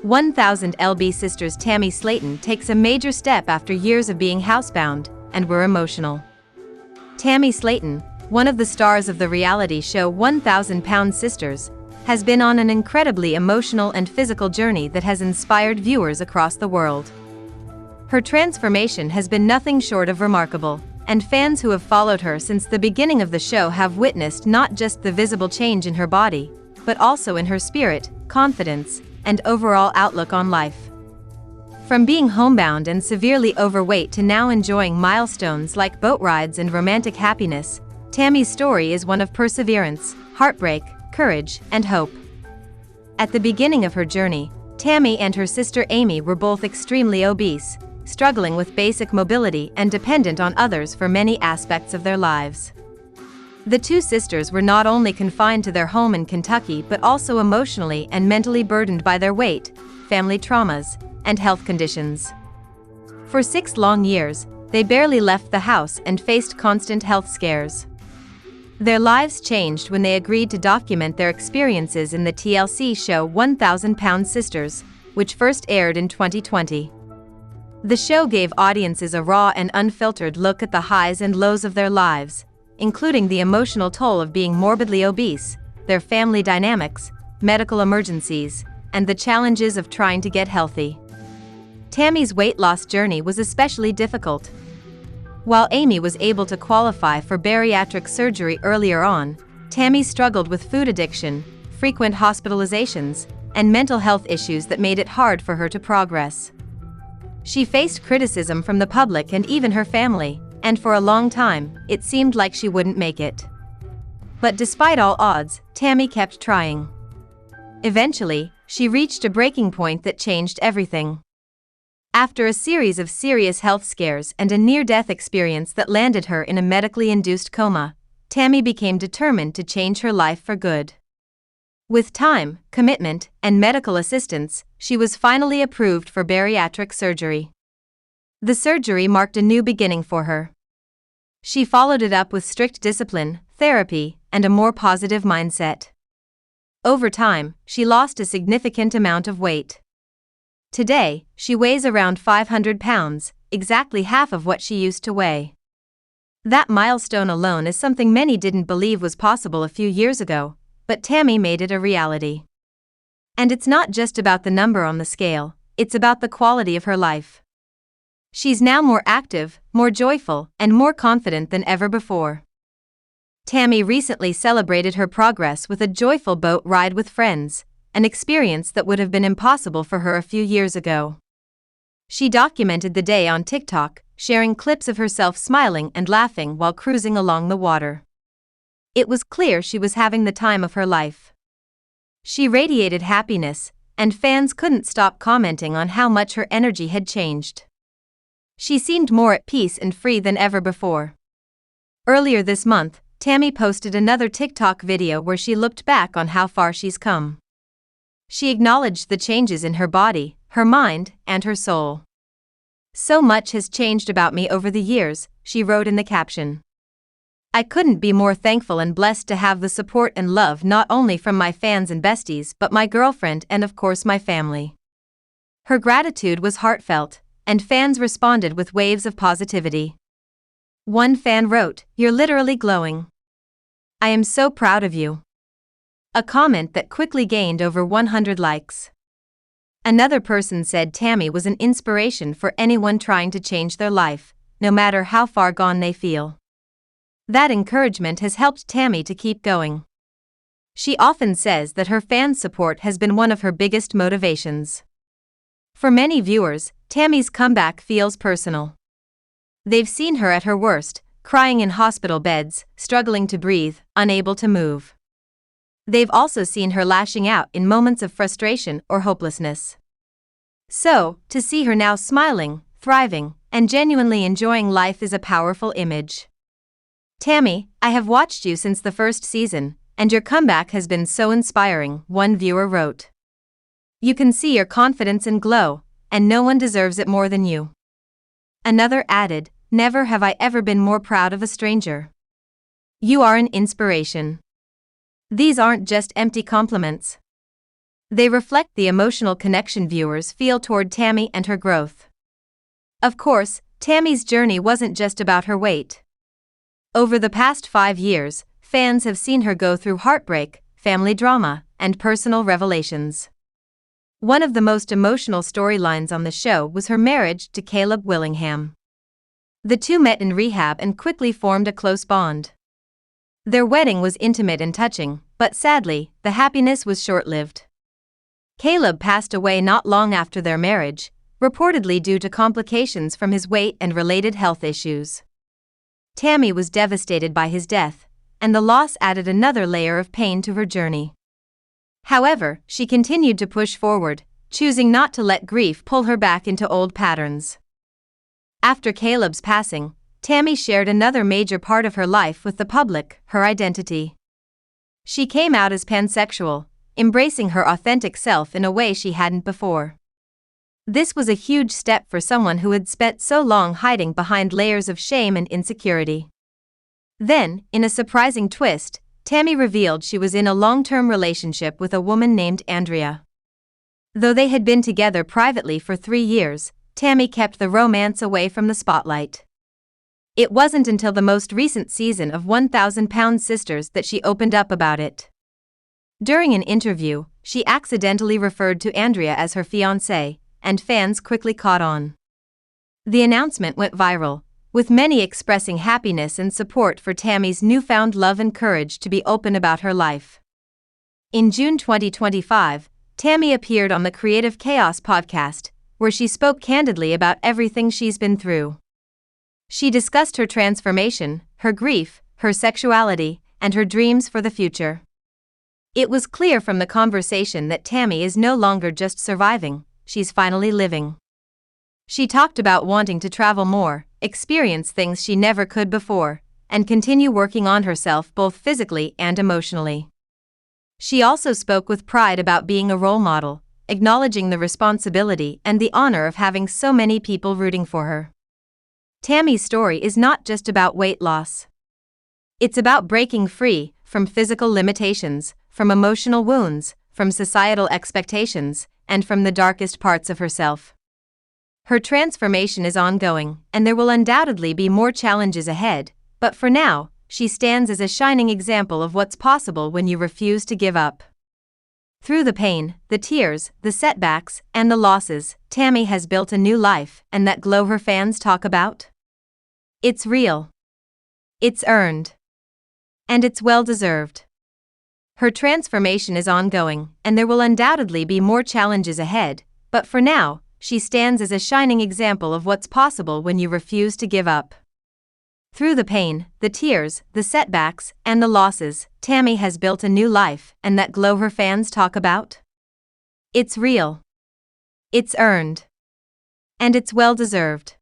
1000 lb Sisters Tammy Slayton takes a major step after years of being housebound, and we're emotional. Tammy Slayton, one of the stars of the reality show 1000 Sisters, has been on an incredibly emotional and physical journey that has inspired viewers across the world. Her transformation has been nothing short of remarkable, and fans who have followed her since the beginning of the show have witnessed not just the visible change in her body, but also in her spirit, confidence, and overall outlook on life. From being homebound and severely overweight to now enjoying milestones like boat rides and romantic happiness, Tammy's story is one of perseverance, heartbreak, courage, and hope. At the beginning of her journey, Tammy and her sister Amy were both extremely obese, struggling with basic mobility and dependent on others for many aspects of their lives. The two sisters were not only confined to their home in Kentucky but also emotionally and mentally burdened by their weight, family traumas, and health conditions. For 6 long years, they barely left the house and faced constant health scares. Their lives changed when they agreed to document their experiences in the TLC show 1000 Sisters, which first aired in 2020. The show gave audiences a raw and unfiltered look at the highs and lows of their lives, including the emotional toll of being morbidly obese, their family dynamics, medical emergencies, and the challenges of trying to get healthy. Tammy's weight loss journey was especially difficult. While Amy was able to qualify for bariatric surgery earlier on, Tammy struggled with food addiction, frequent hospitalizations, and mental health issues that made it hard for her to progress. She faced criticism from the public and even her family, and for a long time, it seemed like she wouldn't make it. But despite all odds, Tammy kept trying. Eventually, she reached a breaking point that changed everything. After a series of serious health scares and a near-death experience that landed her in a medically induced coma, Tammy became determined to change her life for good. With time, commitment, and medical assistance, she was finally approved for bariatric surgery. The surgery marked a new beginning for her. She followed it up with strict discipline, therapy, and a more positive mindset. Over time, she lost a significant amount of weight. Today, she weighs around 500 pounds, exactly half of what she used to weigh. That milestone alone is something many didn't believe was possible a few years ago, but Tammy made it a reality. And it's not just about the number on the scale, it's about the quality of her life. She's now more active, more joyful, and more confident than ever before. Tammy recently celebrated her progress with a joyful boat ride with friends, an experience that would have been impossible for her a few years ago. She documented the day on TikTok, sharing clips of herself smiling and laughing while cruising along the water. It was clear she was having the time of her life. She radiated happiness, and fans couldn't stop commenting on how much her energy had changed. She seemed more at peace and free than ever before. Earlier this month, Tammy posted another TikTok video where she looked back on how far she's come. She acknowledged the changes in her body, her mind, and her soul. "So much has changed about me over the years," she wrote in the caption. "I couldn't be more thankful and blessed to have the support and love not only from my fans and besties but my girlfriend and of course my family." Her gratitude was heartfelt, and fans responded with waves of positivity. One fan wrote, "You're literally glowing. I am so proud of you." A comment that quickly gained over 100 likes. Another person said Tammy was an inspiration for anyone trying to change their life, no matter how far gone they feel. That encouragement has helped Tammy to keep going. She often says that her fans' support has been one of her biggest motivations. For many viewers, Tammy's comeback feels personal. They've seen her at her worst, crying in hospital beds, struggling to breathe, unable to move. They've also seen her lashing out in moments of frustration or hopelessness. So, to see her now smiling, thriving, and genuinely enjoying life is a powerful image. "Tammy, I have watched you since the first season, and your comeback has been so inspiring," one viewer wrote. "You can see your confidence and glow, and no one deserves it more than you." Another added, "Never have I ever been more proud of a stranger. You are an inspiration." These aren't just empty compliments. They reflect the emotional connection viewers feel toward Tammy and her growth. Of course, Tammy's journey wasn't just about her weight. Over the past 5 years, fans have seen her go through heartbreak, family drama, and personal revelations. One of the most emotional storylines on the show was her marriage to Caleb Willingham. The two met in rehab and quickly formed a close bond. Their wedding was intimate and touching, but sadly, the happiness was short-lived. Caleb passed away not long after their marriage, reportedly due to complications from his weight and related health issues. Tammy was devastated by his death, and the loss added another layer of pain to her journey. However, she continued to push forward, choosing not to let grief pull her back into old patterns. After Caleb's passing, Tammy shared another major part of her life with the public, her identity. She came out as pansexual, embracing her authentic self in a way she hadn't before. This was a huge step for someone who had spent so long hiding behind layers of shame and insecurity. Then, in a surprising twist, Tammy revealed she was in a long-term relationship with a woman named Andrea. Though they had been together privately for 3 years, Tammy kept the romance away from the spotlight. It wasn't until the most recent season of 1,000-Pound Sisters that she opened up about it. During an interview, she accidentally referred to Andrea as her fiancé, and fans quickly caught on. The announcement went viral, with many expressing happiness and support for Tammy's newfound love and courage to be open about her life. In June 2025, Tammy appeared on the Creative Chaos podcast, where she spoke candidly about everything she's been through. She discussed her transformation, her grief, her sexuality, and her dreams for the future. It was clear from the conversation that Tammy is no longer just surviving, she's finally living. She talked about wanting to travel more, experience things she never could before, and continue working on herself both physically and emotionally. She also spoke with pride about being a role model, acknowledging the responsibility and the honor of having so many people rooting for her. Tammy's story is not just about weight loss. It's about breaking free from physical limitations, from emotional wounds, from societal expectations, and from the darkest parts of herself. Her transformation is ongoing, and there will undoubtedly be more challenges ahead, but for now, she stands as a shining example of what's possible when you refuse to give up. Through the pain, the tears, the setbacks, and the losses, Tammy has built a new life, and that glow her fans talk about? It's real. It's earned. And it's well-deserved. Her transformation is ongoing, and there will undoubtedly be more challenges ahead, but for now, she stands as a shining example of what's possible when you refuse to give up. Through the pain, the tears, the setbacks, and the losses, Tammy has built a new life, and that glow her fans talk about? It's real. It's earned. And it's well-deserved.